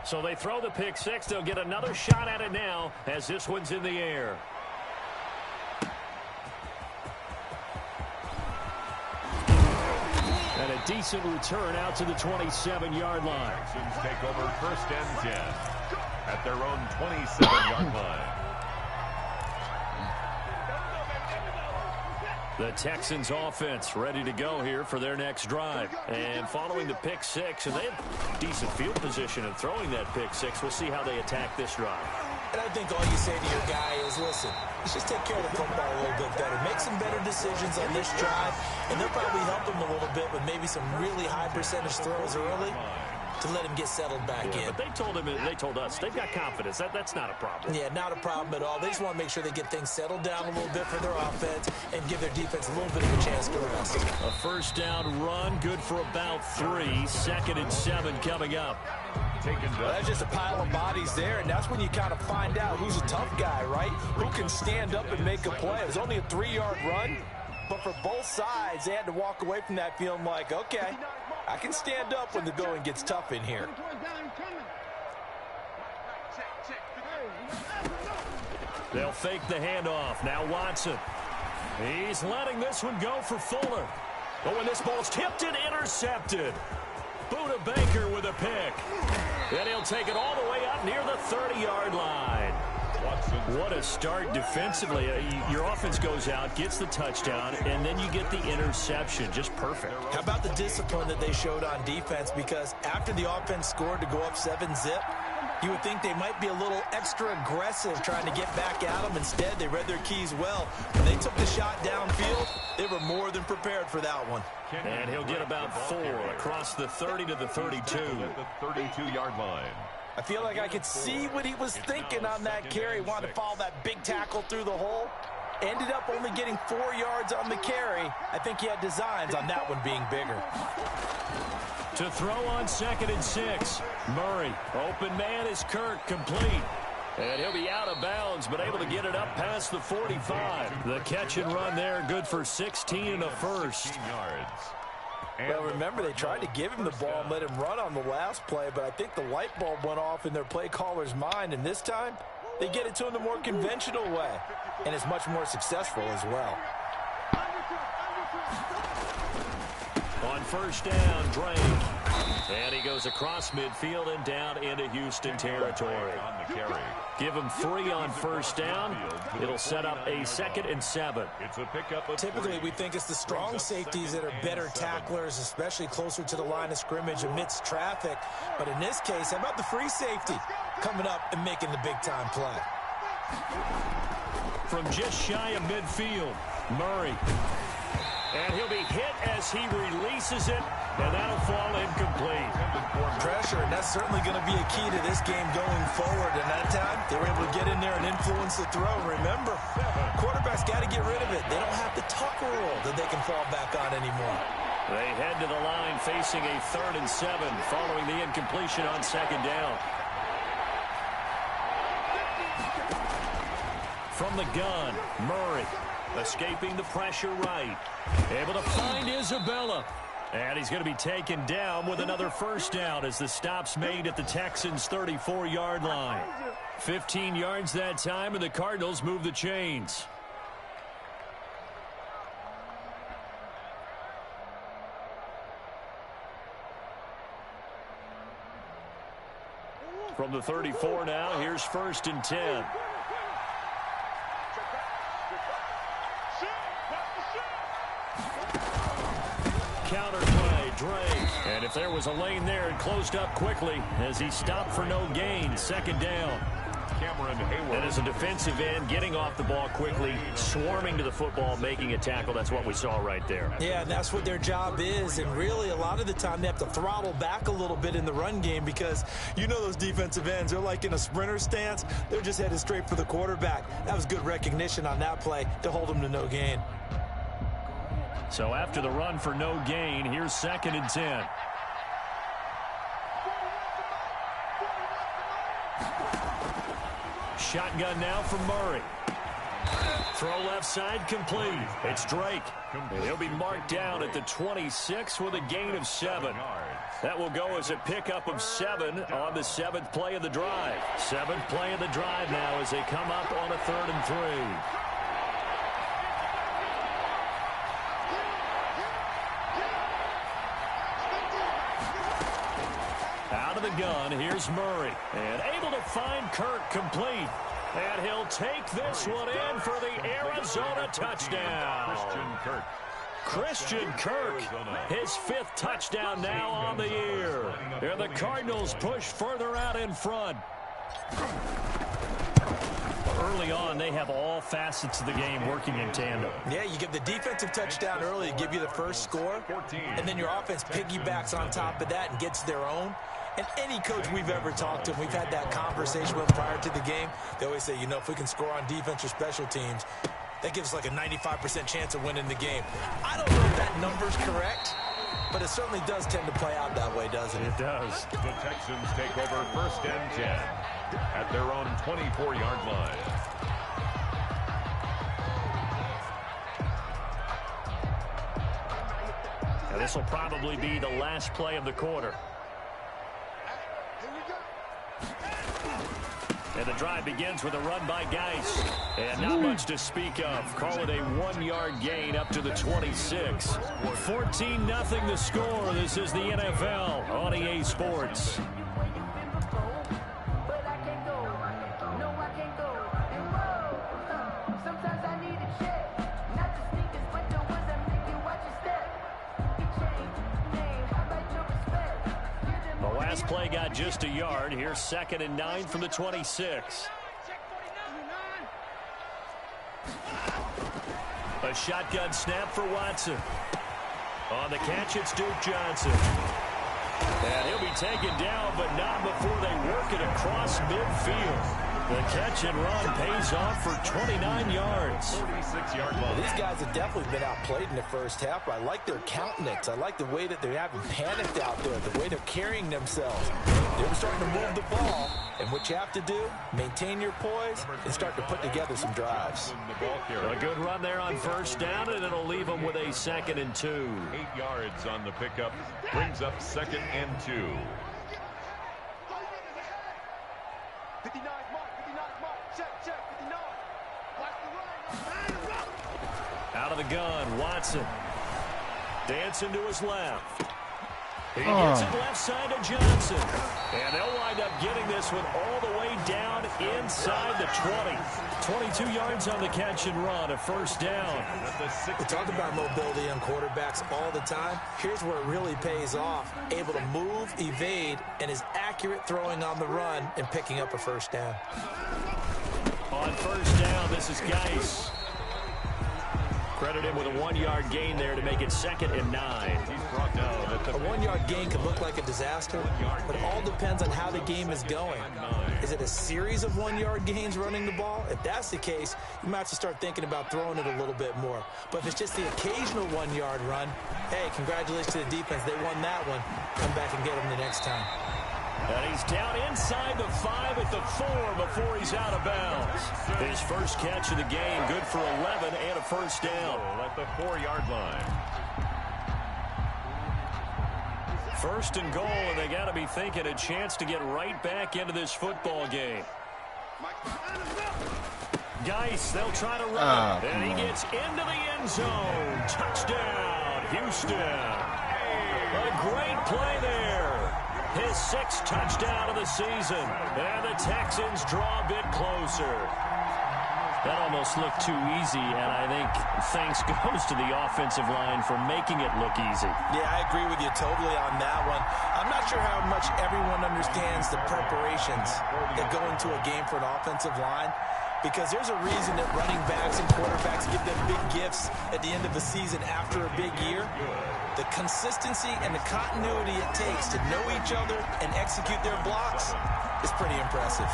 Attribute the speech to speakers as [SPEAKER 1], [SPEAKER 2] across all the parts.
[SPEAKER 1] So they throw the pick six. They'll get another shot at it now as this one's in the air. And a decent return out to the 27-yard line.
[SPEAKER 2] Texans take over 1st and 10 at their own 27-yard line.
[SPEAKER 1] The Texans offense ready to go here for their next drive. And following the pick six, and they have decent field position in throwing that pick six. We'll see how they attack this drive.
[SPEAKER 3] And I think all you say to your guy is, listen, let's just take care of the football a little bit better. Make some better decisions on this drive, and they'll probably help him a little bit with maybe some really high percentage throws early to let him get settled back in.
[SPEAKER 1] But they told us they've got confidence. That's not a problem.
[SPEAKER 3] Yeah, not a problem at all. They just want to make sure they get things settled down a little bit for their offense and give their defense a little bit of a chance to rest.
[SPEAKER 1] A first down run, good for about 3. 2nd and 7 coming up.
[SPEAKER 3] Well, that's just a pile of bodies there, and that's when you kind of find out who's a tough guy, right? Who can stand up and make a play. It was only a 3-yard run, but for both sides, they had to walk away from that feeling like, okay, I can stand up when the going gets tough in here.
[SPEAKER 1] They'll fake the handoff. Now Watson. He's letting this one go for Fuller. But when this ball's tipped and intercepted, Buda Baker with a pick. Then he'll take it all the way up near the 30-yard line. What a start defensively. Your offense goes out, gets the touchdown, and then you get the interception. Just perfect.
[SPEAKER 3] How about the discipline that they showed on defense? Because after the offense scored to go up 7-zip, you would think they might be a little extra aggressive trying to get back at them. Instead, they read their keys well. When they took the shot downfield, they were more than prepared for that one.
[SPEAKER 1] And he'll get about 4 across the 30 to the 32.
[SPEAKER 2] At the 32-yard line.
[SPEAKER 3] I feel like I could see what he was thinking on that carry. Wanted to follow that big tackle through the hole. Ended up only getting 4 yards on the carry. I think he had designs on that one being bigger.
[SPEAKER 1] To throw on 2nd and 6. Murray. Open man is Kirk. Complete. And he'll be out of bounds, but able to get it up past the 45. The catch and run there, good for 16 and a first.
[SPEAKER 3] Well, remember, they tried to give him the ball and let him run on the last play, but I think the light bulb went off in their play caller's mind, and this time they get it to him the more conventional way, and it's much more successful as well.
[SPEAKER 1] On first down, Drake. And he goes across midfield and down into Houston territory. Give him 3 on first down. It'll set up a 2nd and 7.
[SPEAKER 2] It's a pickup.
[SPEAKER 3] Typically, we think it's the strong safeties that are better tacklers, especially closer to the line of scrimmage amidst traffic. But in this case, how about the free safety coming up and making the big-time play?
[SPEAKER 1] From just shy of midfield, Murray. And he'll be hit as he releases it, and that'll fall incomplete.
[SPEAKER 3] Pressure, and that's certainly going to be a key to this game going forward. And that time, they were able to get in there and influence the throw. Remember, quarterbacks got to get rid of it. They don't have the tuck rule that they can fall back on anymore.
[SPEAKER 1] They head to the line facing a 3rd and 7 following the incompletion on 2nd down. From the gun, Murray. Escaping the pressure right. Able to find Isabella. And he's going to be taken down with another first down as the stop's made at the Texans' 34-yard line. 15 yards that time, and the Cardinals move the chains. From the 34 now, here's 1st and 10. Counter play, Drake. And if there was a lane there, it closed up quickly as he stopped for no gain. 2nd down.
[SPEAKER 2] Cameron Hayward.
[SPEAKER 1] And as a defensive end, getting off the ball quickly, swarming to the football, making a tackle. That's what we saw right there.
[SPEAKER 3] Yeah, and that's what their job is. And really, a lot of the time, they have to throttle back a little bit in the run game because you know those defensive ends, they're like in a sprinter stance. They're just headed straight for the quarterback. That was good recognition on that play to hold them to no gain.
[SPEAKER 1] So after the run for no gain, here's 2nd and 10. Shotgun now for Murray. Throw left side complete. It's Drake. He'll be marked down at the 26 with a gain of 7. That will go as a pickup of 7 on the 7th play of the drive. 7th play of the drive now as they come up on a 3rd and 3. Out of the gun, here's Murray. And able to find Kirk complete. And he'll take this one in for the Arizona touchdown. Christian Kirk, his 5th touchdown now on the year. And the Cardinals push further out in front. Early on, they have all facets of the game working in tandem.
[SPEAKER 3] Yeah, you give the defensive touchdown early to give you the first score, and then your offense piggybacks on top of that and gets their own. And any coach we've ever talked to, we've had that conversation with prior to the game, they always say, you know, if we can score on defense or special teams, that gives us like a 95% chance of winning the game. I don't know if that number's correct, but it certainly does tend to play out that way, doesn't it?
[SPEAKER 1] It does.
[SPEAKER 2] The Texans take over 1st and 10 at their own 24-yard line.
[SPEAKER 1] Now, this will probably be the last play of the quarter. And the drive begins with a run by Geis. And not much to speak of. Call it a 1-yard gain up to the 26. 14-0 the score. This is the NFL on EA Sports. Play got just a yard. Here's 2nd and 9 from the 26. A shotgun snap for Watson. On the catch, it's Duke Johnson. And he'll be taken down, but not before they work it across midfield. The catch and run pays off for 29 yards.
[SPEAKER 2] 46-yard line.
[SPEAKER 3] Well, these guys have definitely been outplayed in the first half, but I like their countenance. I like the way that they haven't panicked out there, the way they're carrying themselves. They're starting to move the ball, and what you have to do, maintain your poise and start to put together some drives.
[SPEAKER 1] A good run there on 1st down, and it'll leave them with a 2nd and 2.
[SPEAKER 2] 8 yards on the pickup, brings up 2nd and 2.
[SPEAKER 4] 59 mark, check, 59. Watch the run.
[SPEAKER 1] Out of the gun, Watson. Dancing to his left. He gets it left side to Johnson. And they'll wind up getting this one all the way down inside the 20. 22 yards on the catch and run, a 1st down.
[SPEAKER 3] We talk about mobility on quarterbacks all the time. Here's where it really pays off. Able to move, evade, and is accurate throwing on the run and picking up a 1st down.
[SPEAKER 1] On 1st down, this is Geis. Credit him with a 1-yard gain there to make it 2nd and 9.
[SPEAKER 3] A 1-yard gain could look like a disaster, but it all depends on how the game is going. Is it a series of 1-yard gains running the ball? If that's the case, you might have to start thinking about throwing it a little bit more. But if it's just the occasional 1-yard run, hey, congratulations to the defense. They won that one. Come back and get them the next time.
[SPEAKER 1] And he's down inside the 5 at the 4 before he's out of bounds. His first catch of the game, good for 11 and a 1st down.
[SPEAKER 2] At the 4-yard line.
[SPEAKER 1] 1st and goal, and they got to be thinking a chance to get right back into this football game. Geis, they'll try to run. And he gets into the end zone. Touchdown, Houston. A great play there. His 6th touchdown of the season. And the Texans draw a bit closer. That almost looked too easy, and I think thanks goes to the offensive line for making it look easy.
[SPEAKER 3] Yeah, I agree with you totally on that one. I'm not sure how much everyone understands the preparations that go into a game for an offensive line, because there's a reason that running backs and quarterbacks give them big gifts at the end of the season after a big year. The consistency and the continuity it takes to know each other and execute their blocks is pretty impressive.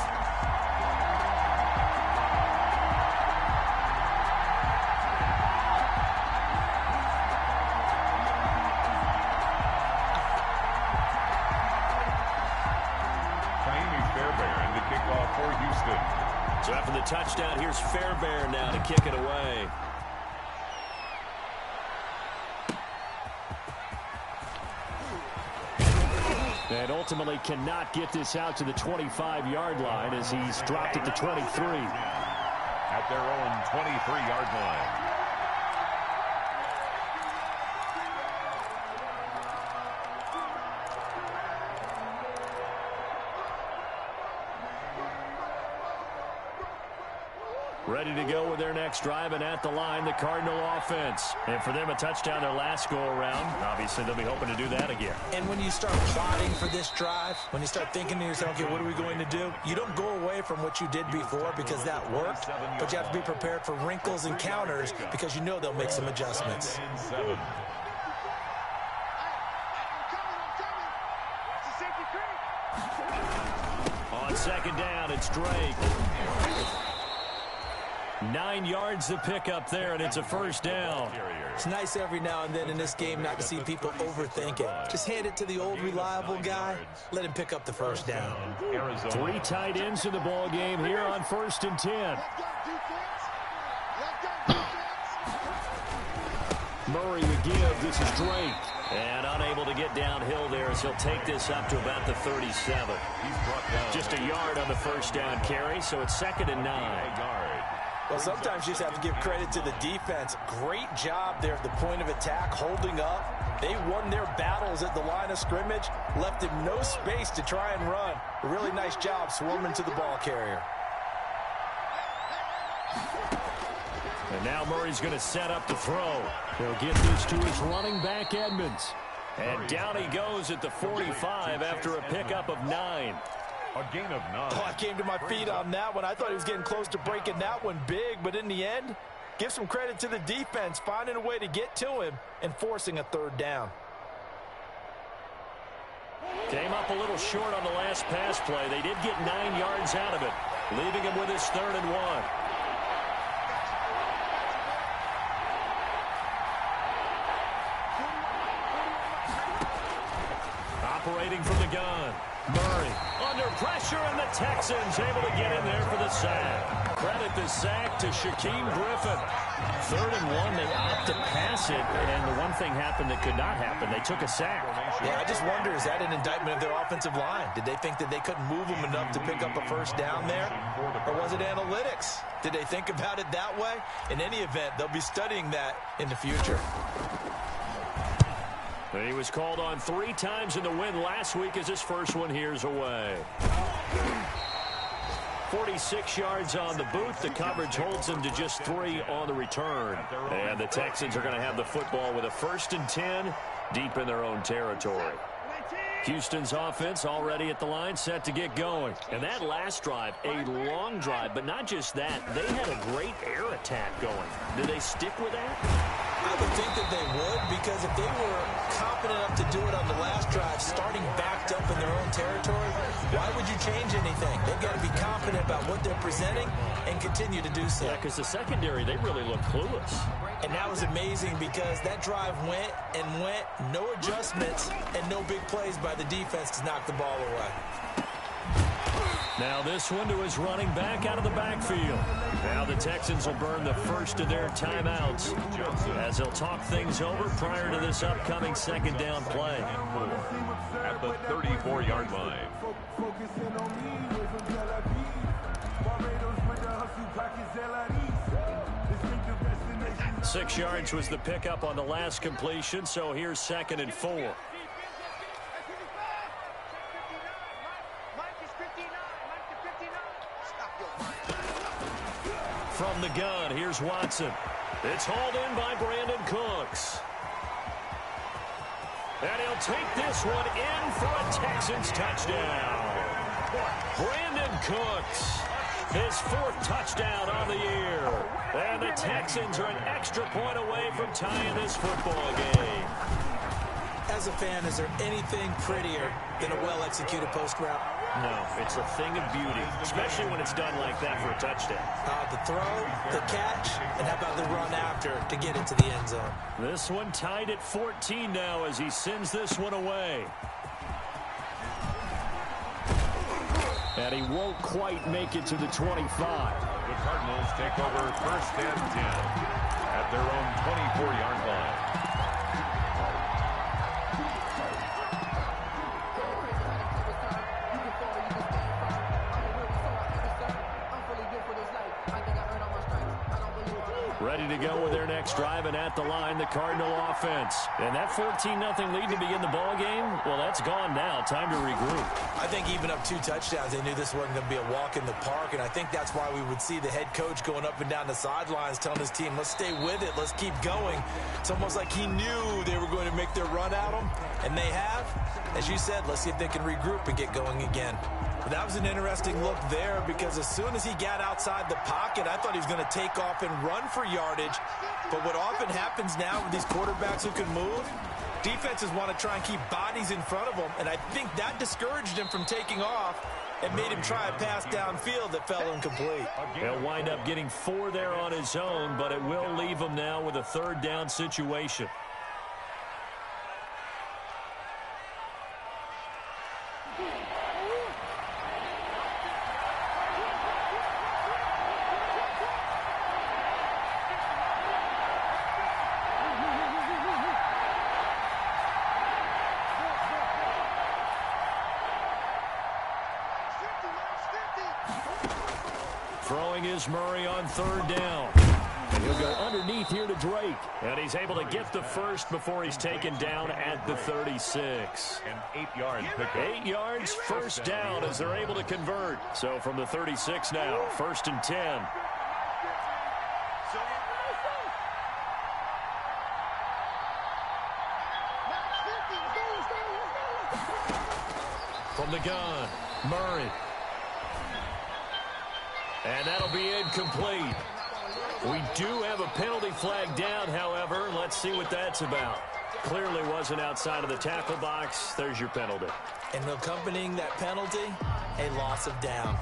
[SPEAKER 2] Ka'imi Fairbairn to kick off for Houston.
[SPEAKER 1] So after the touchdown, here's Fairbairn now to kick it away. And ultimately cannot get this out to the 25-yard line as he's dropped at the 23.
[SPEAKER 2] At their own 23-yard line.
[SPEAKER 1] Ready to go with their next drive, and at the line, the Cardinal offense. And for them, a touchdown their last go-around. Obviously, they'll be hoping to do that again.
[SPEAKER 3] And when you start plotting for this drive, when you start thinking to yourself, okay, what are we going to do? You don't go away from what you did before because that worked, but you have to be prepared for wrinkles and counters because you know they'll make some adjustments.
[SPEAKER 1] On second down, it's Drake. 9 yards to pick up there, and it's a first down.
[SPEAKER 3] It's nice every now and then in this game not to see people overthink it. Just hand it to the old reliable guy. Let him pick up the first down.
[SPEAKER 1] 3 tight ends in the ball game here on 1st and 10. Murray would give. This is Drake. And unable to get downhill there as he'll take this up to about the 37. Just a yard on the first down carry, so it's 2nd and 9.
[SPEAKER 3] Well, sometimes you just have to give credit to the defense. Great job there at the point of attack, holding up. They won their battles at the line of scrimmage, left him no space to try and run. A really nice job swarming to the ball carrier.
[SPEAKER 1] And now Murray's going to set up to throw. He'll get this to his running back, Edmonds. And down he goes at the 45 after a pickup of 9.
[SPEAKER 2] A gain of 9.
[SPEAKER 3] Oh, I came to my feet on that one. I thought he was getting close to breaking that one big, but in the end, give some credit to the defense, finding a way to get to him and forcing a 3rd down.
[SPEAKER 1] Came up a little short on the last pass play. They did get 9 yards out of it, leaving him with his 3rd and 1. Operating from the gun. Murray under pressure, and the Texans able to get in there for the sack. Credit the sack to Shaquem Griffin. 3rd and 1, they opt to pass it, and the one thing happened that could not happen. They took a sack.
[SPEAKER 3] Yeah, I just wonder, is that an indictment of their offensive line? Did they think that they couldn't move them enough to pick up a first down there? Or was it analytics? Did they think about it that way? In any event, they'll be studying that in the future.
[SPEAKER 1] He was called on 3 times in the win last week as his first one here's away. 46 yards on the boot. The coverage holds him to just 3 on the return. And the Texans are going to have the football with a 1st and 10 deep in their own territory. Houston's offense already at the line, set to get going. And that last drive, a long drive, but not just that. They had a great air attack going. Did they stick with that?
[SPEAKER 3] I would think that they would, because if they were confident enough to do it on the last drive, starting backed up in their own territory, why would you change anything? They've got to be confident about what they're presenting and continue to do so.
[SPEAKER 1] Yeah, because the secondary, they really look clueless.
[SPEAKER 3] And that was amazing because that drive went and went, no adjustments, and no big plays by the defense to knock the ball away.
[SPEAKER 1] Now this one to his running back out of the backfield. Now the Texans will burn the first of their timeouts as they'll talk things over prior to this upcoming 2nd down play.
[SPEAKER 2] At the 34-yard line.
[SPEAKER 1] 6 yards was the pickup on the last completion, so here's 2nd and 4. From the gun, here's Watson. It's hauled in by Brandon Cooks. And he'll take this one in for a Texans touchdown. Brandon Cooks, his 4th touchdown on the year. And the Texans are an extra point away from tying this football game.
[SPEAKER 3] As a fan, is there anything prettier than a well-executed post route?
[SPEAKER 1] No, it's a thing of beauty, especially when it's done like that for a touchdown.
[SPEAKER 3] The throw, the catch, and how about the run after to get into the end zone?
[SPEAKER 1] This one tied at 14 now as he sends this one away. And he won't quite make it to the 25.
[SPEAKER 2] The Cardinals take over 1st and 10 at their own 24-yard line.
[SPEAKER 1] Ready to go with their next drive, and at the line, the Cardinal offense. And that 14-0 lead to begin the ball game, well, that's gone now. Time to regroup.
[SPEAKER 3] I think even up 2 touchdowns, they knew this wasn't going to be a walk in the park, and I think that's why we would see the head coach going up and down the sidelines telling his team, let's stay with it, let's keep going. It's almost like he knew they were going to make their run at him, and they have. As you said, let's see if they can regroup and get going again. But that was an interesting look there, because as soon as he got outside the pocket, I thought he was going to take off and run for yardage. But what often happens now with these quarterbacks who can move, defenses want to try and keep bodies in front of them, and I think that discouraged him from taking off and made him try a pass downfield that fell incomplete.
[SPEAKER 1] He'll wind up getting 4 there on his own, but it will leave him now with a 3rd down situation. Throwing is Murray on 3rd down. And he'll go underneath here to Drake. And he's able to get the first before he's taken down at the 36.
[SPEAKER 2] An 8-yard pickup.
[SPEAKER 1] 8 yards, 1st down as they're able to convert. So from the 36 now, 1st and 10. From the gun, Murray. And that'll be incomplete. We do have a penalty flag down, however. Let's see what that's about. Clearly wasn't outside of the tackle box. There's your penalty.
[SPEAKER 3] And accompanying that penalty, a loss of down.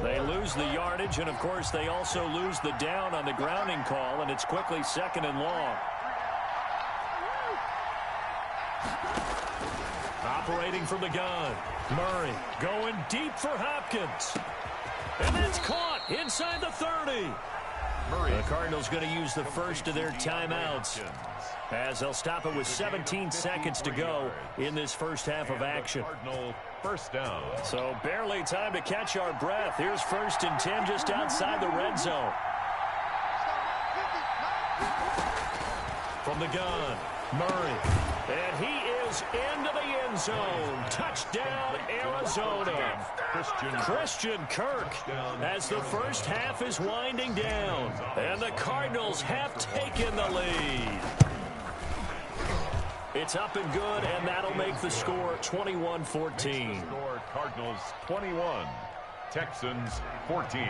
[SPEAKER 1] They lose the yardage, and of course they also lose the down on the grounding call, and it's quickly 2nd and long. Operating from the gun, Murray going deep for Hopkins. And that's caught inside the 30. The Cardinals going to use the first of their timeouts, as they'll stop it with 17 seconds to go in this first half of action.
[SPEAKER 2] Cardinal 1st down.
[SPEAKER 1] So barely time to catch our breath. Here's 1st and 10 just outside the red zone. From the gun, Murray. And he is into the end zone. Touchdown, Arizona. Christian Kirk, as the first half is winding down. And the Cardinals have taken the lead. It's up and good, and that'll make the score 21-14.
[SPEAKER 2] Score Cardinals 21, Texans 14.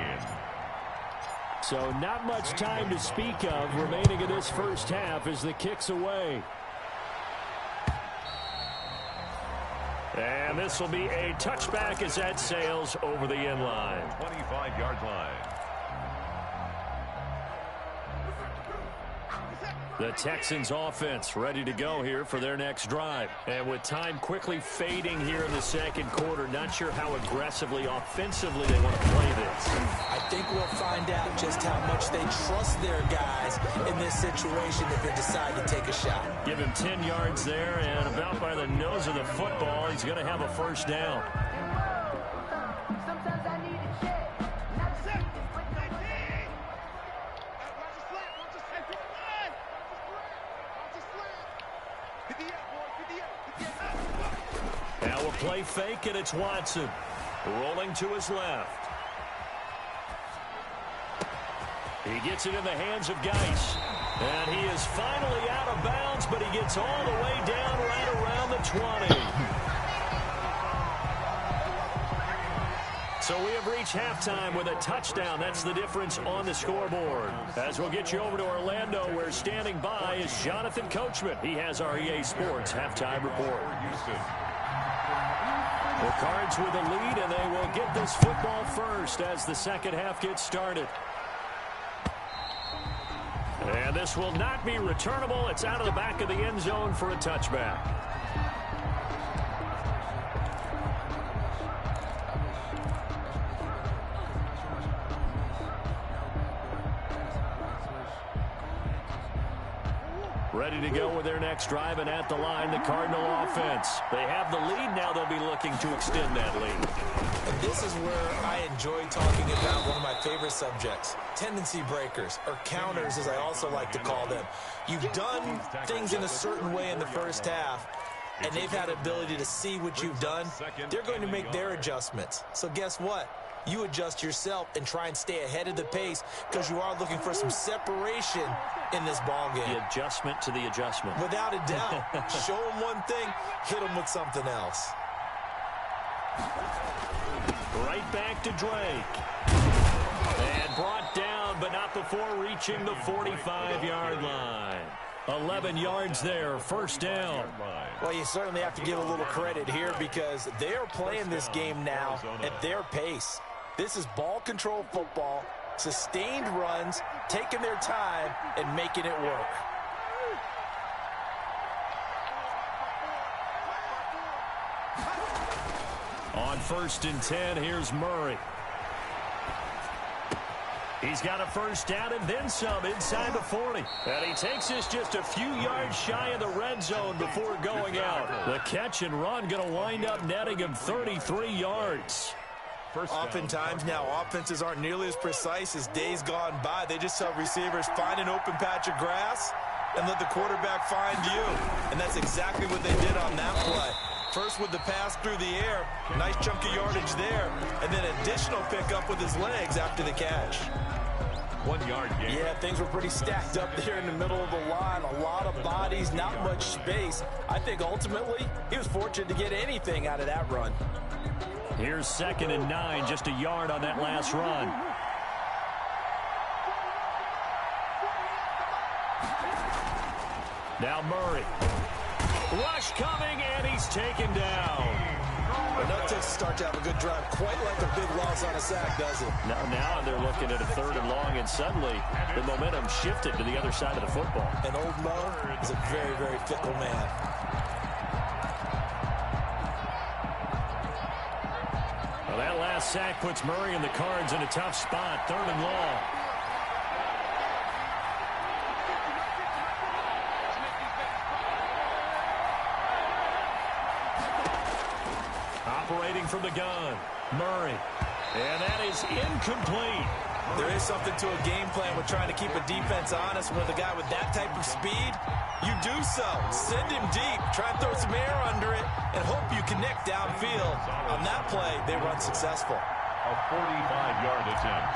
[SPEAKER 1] So not much time to speak of remaining in this first half as the kick's away. And this will be a touchback as that sails over the end line.
[SPEAKER 2] 25-yard line.
[SPEAKER 1] The Texans offense ready to go here for their next drive. And with time quickly fading here in the second quarter, not sure how aggressively, offensively they want to play this.
[SPEAKER 3] I think we'll find out just how much they trust their guys in this situation if they decide to take a shot.
[SPEAKER 1] Give him 10 yards there, and about by the nose of the football, he's going to have a 1st down. Now a play fake, and it's Watson rolling to his left. He gets it in the hands of Geis. And he is finally out of bounds, but he gets all the way down right around the 20. So we have reached halftime with a touchdown. That's the difference on the scoreboard. As we'll get you over to Orlando, where standing by is Jonathan Coachman. He has our EA Sports halftime report. The Cards with a lead, and they will get this football first as the second half gets started. And this will not be returnable. It's out of the back of the end zone for a touchback. Ready to go with their next drive, and at the line, the Cardinal offense. They have the lead now. They'll be looking to extend that lead.
[SPEAKER 3] And this is where I enjoy talking about one of my favorite subjects, tendency breakers, or counters as I also like to call them. You've done things in a certain way in the first half, and they've had ability to see what you've done. They're going to make their adjustments. So guess what? You adjust yourself and try and stay ahead of the pace because you are looking for some separation in this ball game.
[SPEAKER 1] The adjustment to the adjustment.
[SPEAKER 3] Without a doubt. Show them one thing, hit them with something else.
[SPEAKER 1] Right back to Drake. And brought down, but not before reaching the 45-yard line. 11 yards there, first down.
[SPEAKER 3] Well, you certainly have to give a little credit here because they are playing this game now at their pace. This is ball control football, sustained runs, taking their time, and making it work.
[SPEAKER 1] On 1st and 10, here's Murray. He's got a first down and then some inside the 40. And he takes us just a few yards shy of the red zone before going out. The catch and run going to wind up netting him 33 yards.
[SPEAKER 3] Oftentimes now, offenses aren't nearly as precise as days gone by. They just tell receivers, find an open patch of grass and let the quarterback find you. And that's exactly what they did on that play. First with the pass through the air, nice chunk of yardage there, and then additional pickup with his legs after the catch.
[SPEAKER 2] 1 yard gain.
[SPEAKER 3] Yeah, things were pretty stacked up there in the middle of the line. A lot of bodies, not much space. I think ultimately he was fortunate to get anything out of that run.
[SPEAKER 1] Here's 2nd and 9, just a yard on that last run. Now Murray. Rush coming, and he's taken down.
[SPEAKER 3] But no Texas start to have a good drive, quite like a big loss on a sack, does it?
[SPEAKER 1] Now they're looking at a 3rd and long, and suddenly the momentum shifted to the other side of the football.
[SPEAKER 3] And old Mo is a very, very fickle man.
[SPEAKER 1] Well, that last sack puts Murray and the Cards in a tough spot, 3rd and long. Operating from the gun, Murray. And that is incomplete.
[SPEAKER 3] There is something to a game plan with trying to keep a defense honest. With a guy with that type of speed, you do so. Send him deep, try and throw some air under it, and hope you connect downfield. On that play, they were unsuccessful.
[SPEAKER 2] A 45-yard attempt.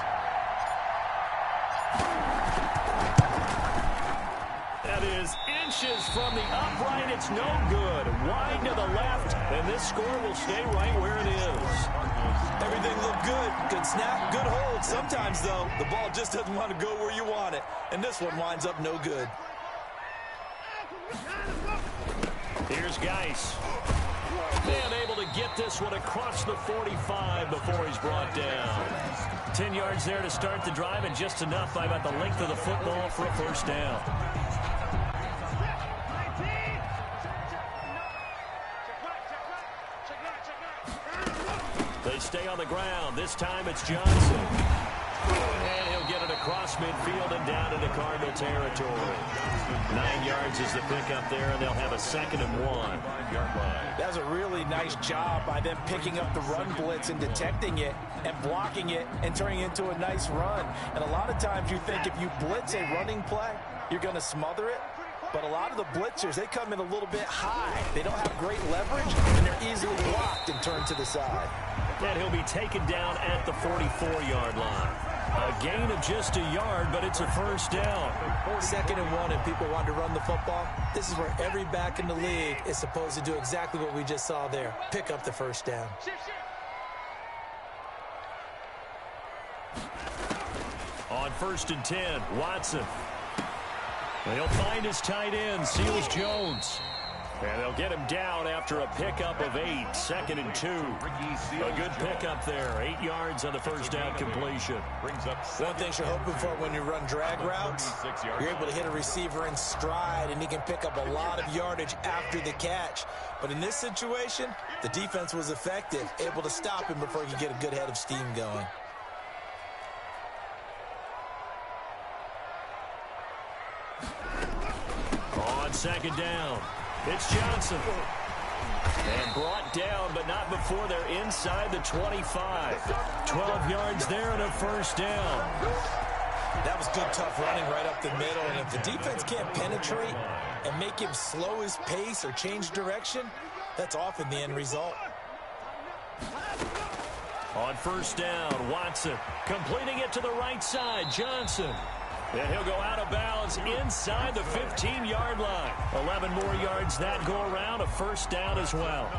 [SPEAKER 1] That is inches from the upright. It's no good. Wide to the left, and this score will stay right where it is.
[SPEAKER 3] Everything looked good. Good snap, good hold. Sometimes, though, the ball just doesn't want to go where you want it. And this one winds up no good.
[SPEAKER 1] Here's Geis. Man able to get this one across the 45 before he's brought down. 10 yards there to start the drive, and just enough by about the length of the football for a first down. They stay on the ground. This time it's Johnson. And he'll get it across midfield and down into Cardinal territory. 9 yards is the pickup there, and they'll have a 2nd and 1.
[SPEAKER 3] That was a really nice job by them picking up the run blitz and detecting it and blocking it and turning it into a nice run. And a lot of times you think if you blitz a running play, you're going to smother it. But a lot of the blitzers, they come in a little bit high. They don't have great leverage, and they're easily blocked and turned to the side.
[SPEAKER 1] And he'll be taken down at the 44-yard line. A gain of just a yard, but it's a first down.
[SPEAKER 3] 2nd and 1, and people want to run the football. This is where every back in the league is supposed to do exactly what we just saw there. Pick up the first down.
[SPEAKER 1] On 1st and 10, Watson. They'll find his tight end, Seals Jones. And they'll get him down after a pickup of 8, 2nd and 2. A good pickup there, 8 yards on the first down completion.
[SPEAKER 3] One thing you're hoping for when you run drag routes, you're able to hit a receiver in stride, and he can pick up a lot of yardage after the catch. But in this situation, the defense was effective, able to stop him before he could get a good head of steam going.
[SPEAKER 1] second down. It's Johnson. And brought down, but not before they're inside the 25. 12 yards there and a first down.
[SPEAKER 3] That was good, tough running right up the middle. And if the defense can't penetrate and make him slow his pace or change direction, that's often the end result.
[SPEAKER 1] On first down, Watson completing it to the right side. Johnson. And he'll go out of bounds inside the 15-yard line. 11 more yards that go around, a first down as well.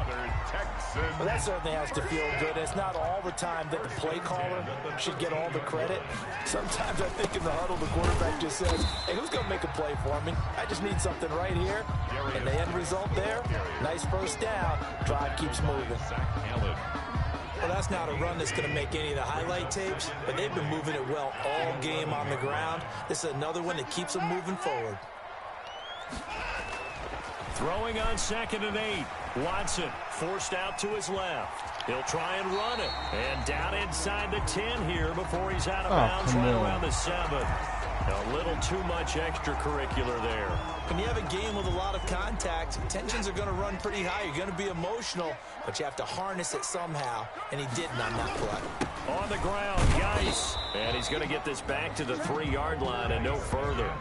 [SPEAKER 3] Well, that certainly has to feel good. It's not all the time that the play caller should get all the credit. Sometimes I think in the huddle, the quarterback just says, hey, who's going to make a play for me? I just need something right here. And the end result there, nice first down. Drive keeps moving. Well, that's not a run that's going to make any of the highlight tapes, but they've been moving it well all game on the ground. This is another one that keeps them moving forward.
[SPEAKER 1] Throwing on 2nd and 8. Watson forced out to his left. He'll try and run it. And down inside the 10 here before he's out of bounds right around the 7. A little too much extracurricular there.
[SPEAKER 3] When you have a game with a lot of contact, tensions are going to run pretty high. You're going to be emotional, but you have to harness it somehow, and he didn't on that play.
[SPEAKER 1] On the ground, Geis. And he's going to get this back to the 3-yard line and no further.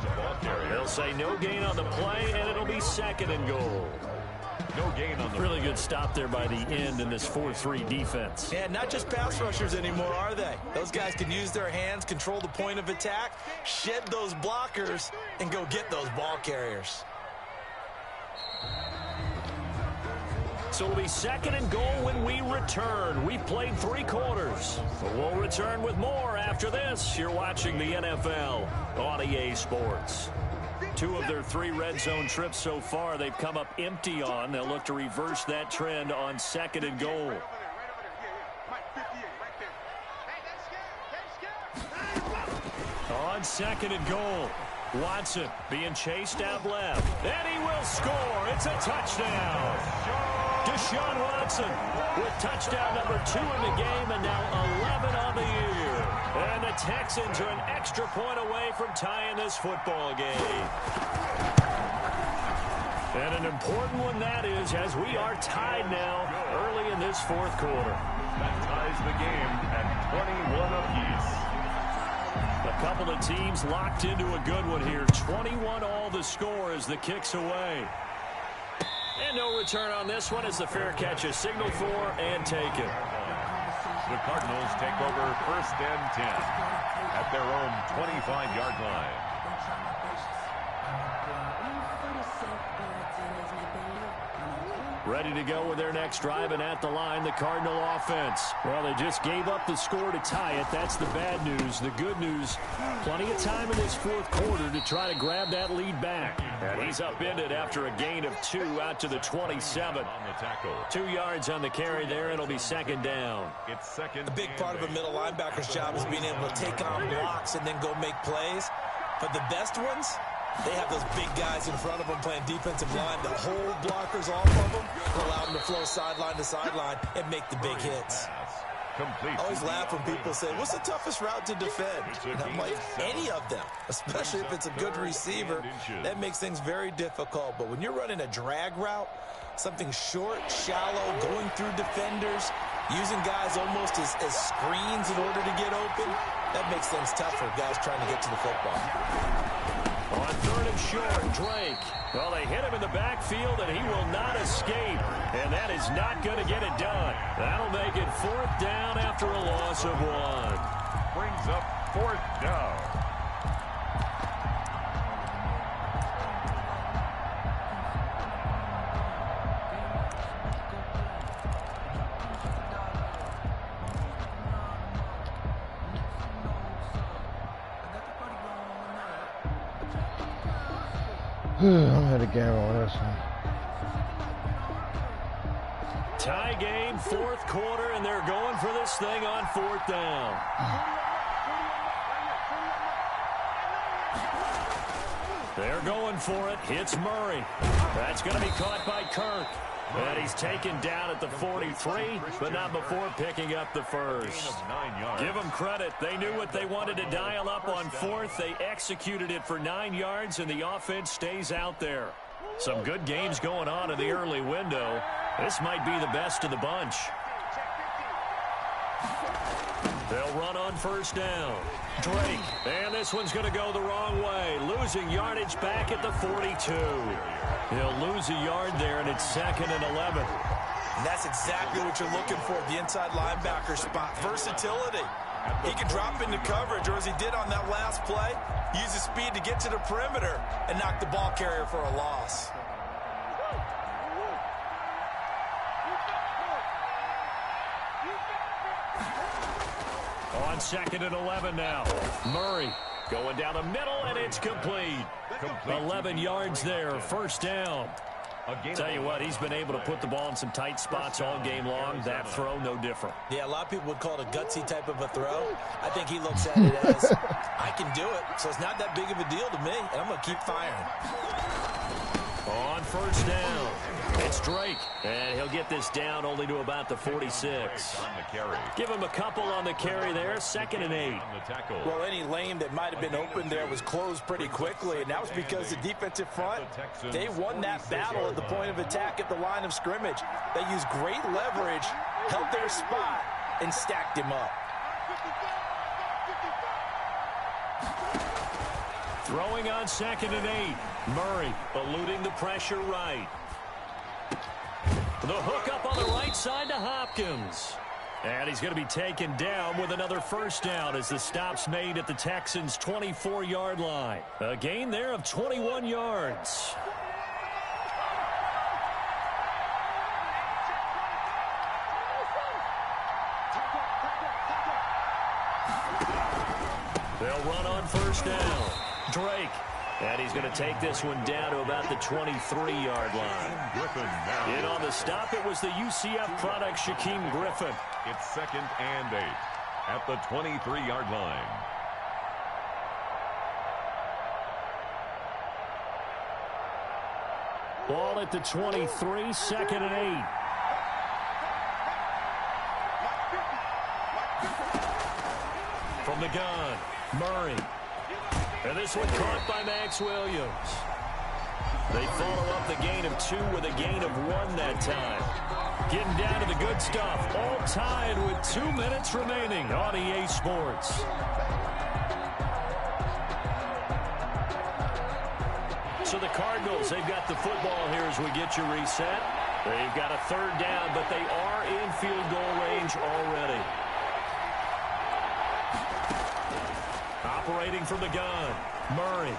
[SPEAKER 1] They'll say no gain on the play, and it'll be 2nd and goal.
[SPEAKER 2] No gain on the
[SPEAKER 1] really good stop there by the end in this 4-3 defense.
[SPEAKER 3] Yeah, not just pass rushers anymore, are they? Those guys can use their hands, control the point of attack, shed those blockers, and go get those ball carriers.
[SPEAKER 1] So it'll be 2nd and goal when we return. We've played 3 quarters. But we'll return with more after this. You're watching the NFL on EA Sports. 2 of their 3 red zone trips so far, they've come up empty on. They'll look to reverse that trend on 2nd and goal. On 2nd and goal, Watson being chased out left. And he will score. It's a touchdown. Deshaun Watson with touchdown number 2 in the game and now 11 on the year. And the Texans are an extra point away from tying this football game. And an important one that is, as we are tied now early in this 4th quarter.
[SPEAKER 2] That ties the game at 21 apiece.
[SPEAKER 1] A couple of teams locked into a good one here. 21 all the score as the kick's away. And no return on this one as the fair catch is signaled for and taken.
[SPEAKER 2] The Cardinals take over 1st and 10 at their own 25-yard line.
[SPEAKER 1] Ready to go with their next drive, and at the line, the Cardinal offense. Well, they just gave up the score to tie it. That's the bad news. The good news, plenty of time in this 4th quarter to try to grab that lead back. And he's upended after a gain of 2 out to the 27.
[SPEAKER 2] On the tackle.
[SPEAKER 1] 2 yards on the carry there. It'll be 2nd down.
[SPEAKER 2] It's 2nd.
[SPEAKER 3] A big part of a middle linebacker's job is being able to take on blocks and then go make plays. But the best ones, they have those big guys in front of them playing defensive line that hold blockers off of them and allow them to flow sideline to sideline and make the big hits. I always laugh when people say, what's the toughest route to defend? And I'm like, any of them, especially if it's a good receiver. That makes things very difficult. But when you're running a drag route, something short, shallow, going through defenders, using guys almost as screens in order to get open, that makes things tough for guys trying to get to the football.
[SPEAKER 1] On 3rd and short, Drake. Well, they hit him in the backfield, and he will not escape. And that is not going to get it done. That'll make it 4th down after a loss of 1.
[SPEAKER 2] Brings up 4th down.
[SPEAKER 5] I'm had a game on this one.
[SPEAKER 1] Tie game, 4th quarter, and they're going for this thing on 4th down. They're going for it. It's Murray. That's going to be caught by Kirk. And he's taken down at the 43, but not before picking up the first. Give them credit. They knew what they wanted to dial up on 4th. They executed it for 9 yards, and the offense stays out there. Some good games going on in the early window. This might be the best of the bunch. They'll run on first down. Drake. And this one's going to go the wrong way. Losing yardage back at the 42. He'll lose a yard there, and it's 2nd and 11.
[SPEAKER 3] And that's exactly what you're looking for, the inside linebacker spot. Versatility. He can drop into coverage, or as he did on that last play, use his speed to get to the perimeter and knock the ball carrier for a loss.
[SPEAKER 1] On 2nd and 11 now. Murray going down the middle, and it's complete. 11 yards there, first down. Tell you what, he's been able to put the ball in some tight spots all game long. That throw, no different.
[SPEAKER 3] Yeah, a lot of people would call it a gutsy type of a throw. I think he looks at it as, I can do it, so it's not that big of a deal to me, and I'm going to keep firing.
[SPEAKER 1] On first down, it's Drake, and he'll get this down only to about the 46. Give him a couple on the carry there, 2nd and 8.
[SPEAKER 3] Well, any lane that might have been open there was closed pretty quickly, and that was because the defensive front, they won that battle at the point of attack at the line of scrimmage. They used great leverage, held their spot, and stacked him up.
[SPEAKER 1] Throwing on 2nd and 8. Murray eluding the pressure right. The hook up on the right side to Hopkins. And he's going to be taken down with another first down as the stop's made at the Texans' 24-yard line. A gain there of 21 yards. They'll run on first down. Drake. And he's going to take this one down to about the 23-yard line. In on the stop, it was the UCF product, Shaquem Griffin.
[SPEAKER 2] It's 2nd and 8 at the 23-yard line.
[SPEAKER 1] Ball at the 23, 2nd and 8. From the gun, Murray. And this one caught by Max Williams. They follow up the gain of 2 with a gain of 1 that time. Getting down to the good stuff. All tied with 2 minutes remaining on EA Sports. So the Cardinals, they've got the football here as we get you reset. They've got a 3rd down, but they are in field goal range already. Operating from the gun, Murray.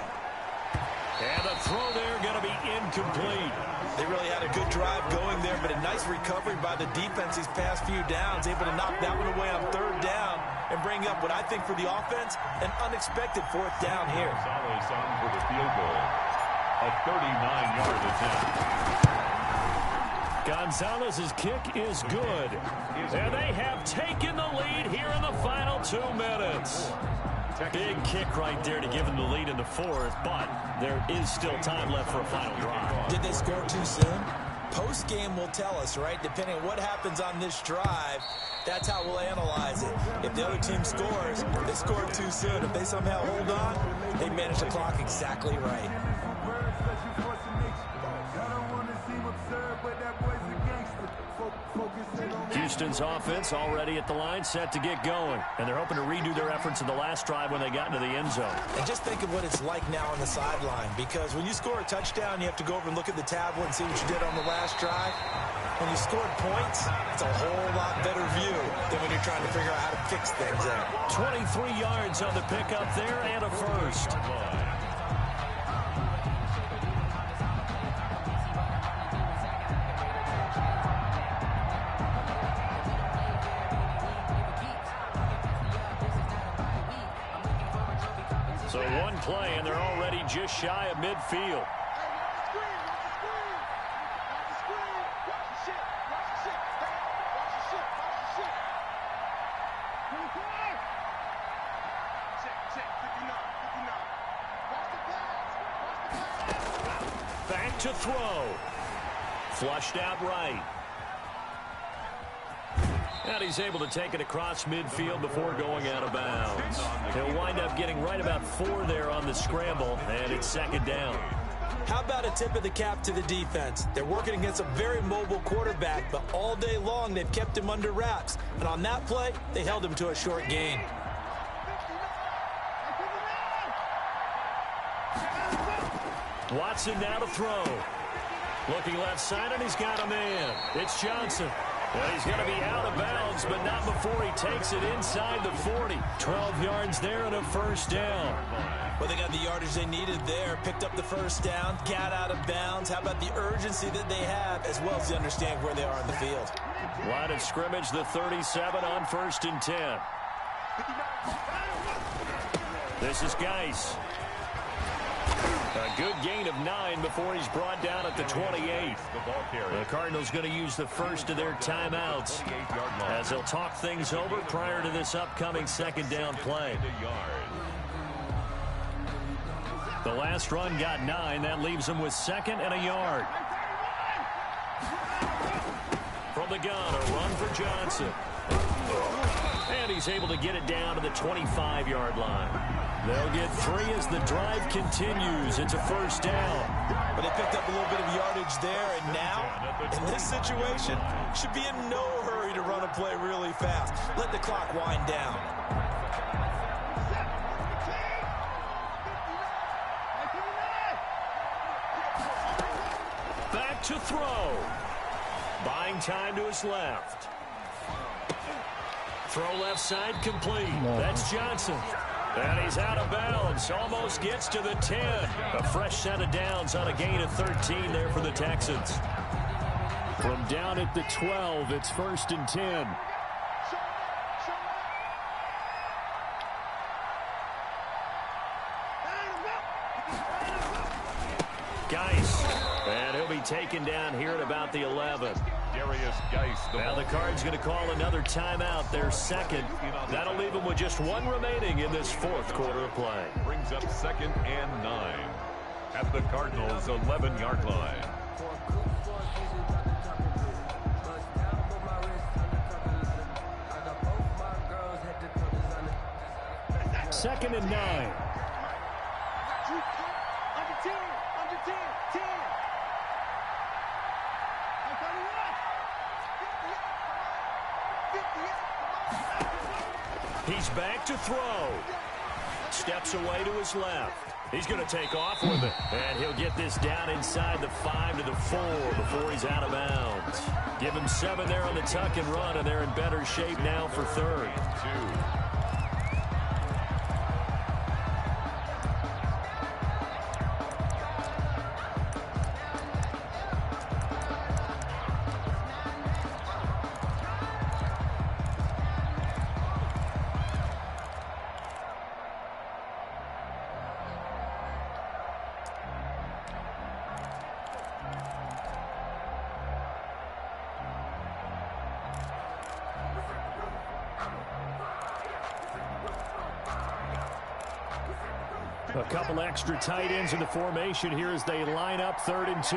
[SPEAKER 1] And the throw there going to be incomplete.
[SPEAKER 3] They really had a good drive going there, but a nice recovery by the defense these past few downs, able to knock that one away on 3rd down and bring up what I think for the offense, an unexpected 4th down here.
[SPEAKER 2] Gonzalez on for the field goal. A 39-yard attempt.
[SPEAKER 1] Gonzalez's kick is good. And they have taken the lead here in the final 2 minutes. Big kick right there to give them the lead in the 4th, but there is still time left for a final drive.
[SPEAKER 3] Did they score too soon? Post-game will tell us, right? Depending on what happens on this drive, that's how we'll analyze it. If the other team scores, they scored too soon. If they somehow hold on, they manage the clock exactly right.
[SPEAKER 1] Houston's offense already at the line, set to get going. And they're hoping to redo their efforts in the last drive when they got into the end zone.
[SPEAKER 3] And just think of what it's like now on the sideline. Because when you score a touchdown, you have to go over and look at the tablet and see what you did on the last drive. When you scored points, it's a whole lot better view than when you're trying to figure out how to fix things out.
[SPEAKER 1] 23 yards on the pickup there and a first. So one play, and they're already just shy of midfield. Back to throw. Flushed out right. And he's able to take it across midfield before going out of bounds. He'll wind up getting right about 4 there on the scramble, and it's 2nd down.
[SPEAKER 3] How about a tip of the cap to the defense? They're working against a very mobile quarterback, but all day long they've kept him under wraps. And on that play, they held him to a short gain.
[SPEAKER 1] Watson now to throw. Looking left side, and he's got a man. It's Johnson. Well, he's going to be out of bounds, but not before he takes it inside the 40. 12 yards there and a first down.
[SPEAKER 3] Well, they got the yardage they needed there, picked up the first down, got out of bounds. How about the urgency that they have, as well as they understand where they are in the field.
[SPEAKER 1] Line of scrimmage, the 37 on 1st and 10. This is Geis. A good gain of 9 before he's brought down at the 28. The Cardinals going to use the first of their timeouts as they'll talk things over prior to this upcoming second down play. The last run got 9. That leaves him with 2nd and a yard. From the gun, a run for Johnson. And he's able to get it down to the 25-yard line. They'll get 3 as the drive continues. It's a first down.
[SPEAKER 3] But they picked up a little bit of yardage there, and now, in this situation, should be in no hurry to run a play really fast. Let the clock wind down.
[SPEAKER 1] Back to throw. Buying time to his left. Throw left side complete. That's Johnson. And he's out of bounds. Almost gets to the 10. A fresh set of downs on a gain of 13 there for the Texans. From down at the 12, it's 1st and 10. Geis. And he'll be taken down here at about the 11.
[SPEAKER 2] Darius Geis.
[SPEAKER 1] Now the Cards going to call another timeout, their 2nd. That'll leave them with just 1 remaining in this 4th quarter of play.
[SPEAKER 2] Brings up 2nd and 9 at the Cardinals' 11-yard line.
[SPEAKER 1] 2nd and 9. He's back to throw. Steps away to his left. He's going to take off with it. And he'll get this down inside the 5 to the 4 before he's out of bounds. Give him 7 there on the tuck and run, and they're in better shape now for 3rd.
[SPEAKER 2] 2.
[SPEAKER 1] A couple extra tight ends in the formation here as they line up 3rd and 2.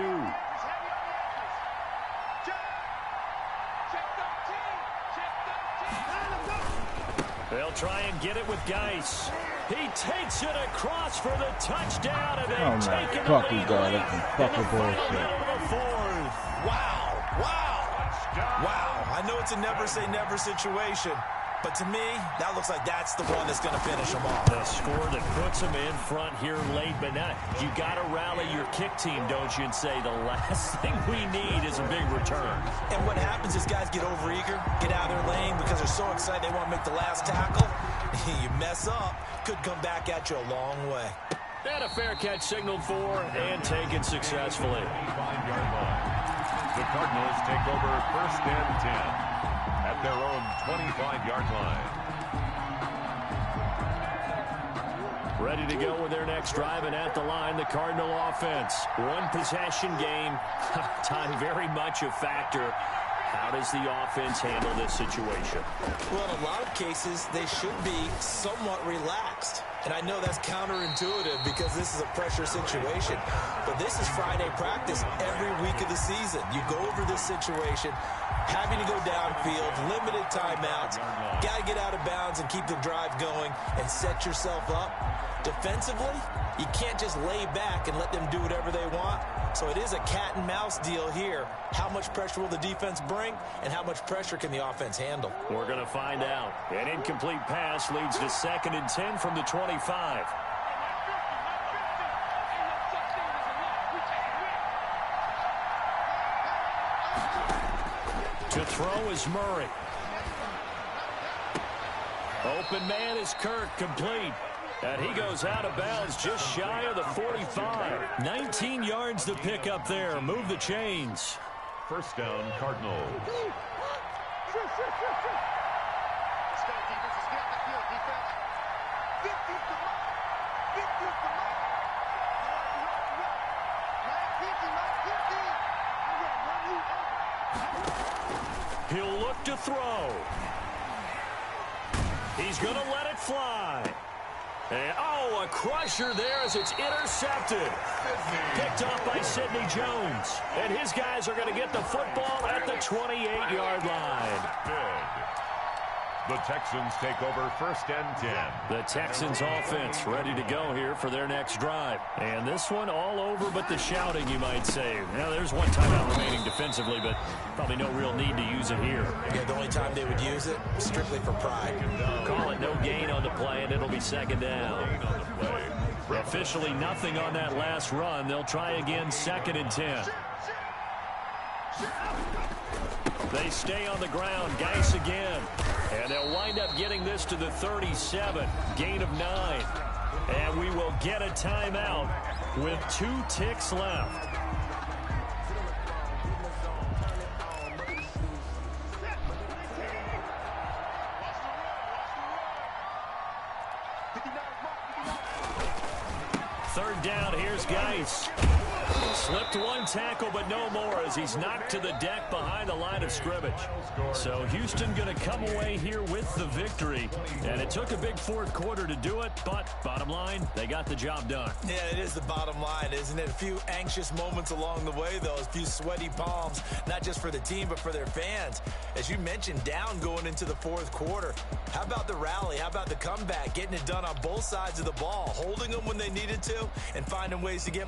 [SPEAKER 1] They'll try and get it with Geis. He takes it across for the touchdown, and they've taken the lead late in the final minute of the 4th.
[SPEAKER 3] Wow, wow, wow. I know it's a never say never situation, but to me, that looks like that's the one that's going to finish them off.
[SPEAKER 1] The score that puts them in front here late, but not. You got to rally your kick team, don't you, and say the last thing we need is a big return.
[SPEAKER 3] And what happens is guys get overeager, get out of their lane because they're so excited they want to make the last tackle. You mess up, could come back at you a long way.
[SPEAKER 1] And a fair catch signaled for and taken successfully.
[SPEAKER 2] 5-yard line. The Cardinals take over 1st and 10. At their own 25-yard line.
[SPEAKER 1] Ready to go with their next drive, and at the line, the Cardinal offense. 1 possession game. Time very much a factor. How does the offense handle this situation?
[SPEAKER 3] Well, in a lot of cases, they should be somewhat relaxed. And I know that's counterintuitive because this is a pressure situation. But this is Friday practice every week of the season. You go over this situation, having to go down field, limited timeouts. Got to get out of bounds and keep the drive going and set yourself up. Defensively, you can't just lay back and let them do whatever they want. So it is a cat and mouse deal here. How much pressure will the defense bring, and how much pressure can the offense handle?
[SPEAKER 1] We're going to find out. An incomplete pass leads to 2nd and 10 from the 25. To throw is Murray. Open man is Kirk, complete. And he goes out of bounds just shy of the 45. 19 yards to pick up there. Move the chains.
[SPEAKER 2] First down, Cardinals.
[SPEAKER 4] Let's go, defense. Let's get on the field, defense. 50's the mark. 50's the mark. Right.
[SPEAKER 1] He'll look to throw. He's going to let it fly. And, a crusher there as it's intercepted. Picked off by Sidney Jones. And his guys are going to get the football at the 28-yard line.
[SPEAKER 2] The Texans take over 1st and 10.
[SPEAKER 1] The Texans offense ready to go here for their next drive. And this one all over but the shouting, you might say. Now, there's one timeout remaining defensively, but probably no real need to use it here.
[SPEAKER 3] Yeah, the only time they would use it, strictly for pride.
[SPEAKER 1] Call it no gain on the play, and it'll be 2nd down. Officially nothing on that last run. They'll try again 2nd and 10. They stay on the ground. Geis again. And they'll wind up getting this to the 37. Gain of 9. And we will get a timeout with 2 ticks left. Third down, here's Geis. Slipped one tackle, but no more as he's knocked to the deck behind the line of scrimmage. So Houston going to come away here with the victory. And it took a big 4th quarter to do it, but bottom line, they got the job done.
[SPEAKER 3] Yeah, it is the bottom line, isn't it? A few anxious moments along the way, though. A few sweaty palms, not just for the team, but for their fans. As you mentioned, down going into the 4th quarter. How about the rally? How about the comeback? Getting it done on both sides of the ball, holding them when they needed to, and finding ways to get